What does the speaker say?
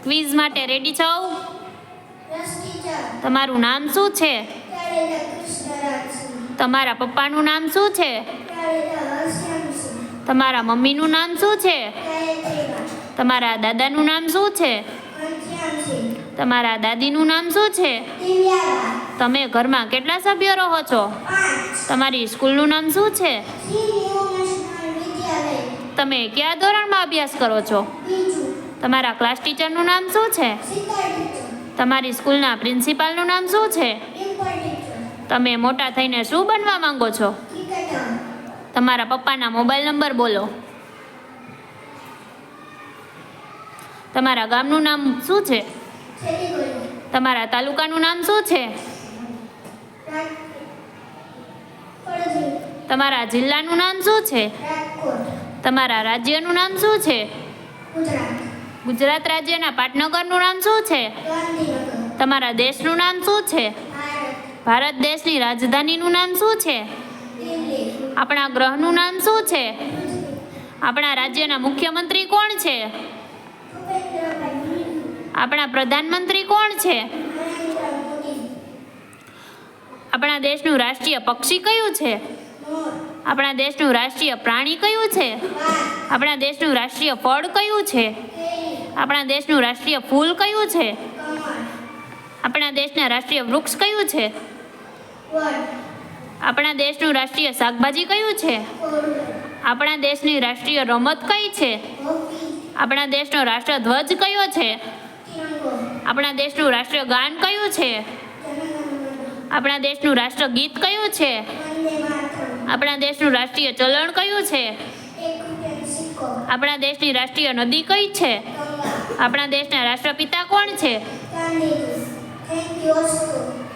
Quiz માટે ready છો? તમારું નામ શું છે? તમારા પપ્પાનું નામ શું છે? તમારા મમ્મીનું નામ શું છે? તમારા દાદાનું નામ શું છે? તમારા દાદીનું નામ શું છે? તમે ઘરમાં કેટલા સભ્યો રહો છો? તમારી સ્કૂલનું નામ શું છે? તમે કયા ધોરણમાં અભ્યાસ કરો છો? તમારા ક્લાસ ટીચરનું નામ શું છે? તમારી સ્કૂલના પ્રિન્સિપાલનું નામ શું છે? તમે મોટા થઈને શું બનવા માંગો છો? તમારા પપ્પાના મોબાઈલ નંબર બોલો. તમારા ગામનું નામ શું છે? તમારા તાલુકાનું નામ શું છે? તમારા જિલ્લાનું નામ શું છે? તમારા રાજ્યનું નામ શું છે? ગુજરાત રાજ્યના પાટનગરનું નામ શું છે? તમારા દેશનું નામ શું છે? ભારત દેશની રાજધાનીનું નામ શું છે? આપણા ગ્રહનું નામ શું છે? આપણા રાજ્યના મુખ્યમંત્રી કોણ છે? આપણા પ્રધાનમંત્રી કોણ છે? આપણા દેશનું રાષ્ટ્રીય પક્ષી કયું છે? આપણા દેશનું રાષ્ટ્રીય પ્રાણી કયું છે? આપણા દેશનું રાષ્ટ્રીય ફળ કયું છે? આપણા દેશનું રાષ્ટ્રીય ફૂલ કયું છે? આપણા દેશના રાષ્ટ્રીય વૃક્ષ કયું છે? આપણા દેશનું રાષ્ટ્રીય શાકભાજી કયું છે? આપણા દેશની રાષ્ટ્રીય રમત કઈ છે? આપણા દેશનો રાષ્ટ્રધ્વજ કયો છે? આપણા દેશનું રાષ્ટ્રીય ગાન કયું છે? આપણા દેશનું રાષ્ટ્રગીત કયું છે? આપણા દેશનું રાષ્ટ્રીય ચલણ કયું છે? આપણા દેશની રાષ્ટ્રીય નદી કઈ છે? આપણા દેશના રાષ્ટ્રપિતા કોણ છે?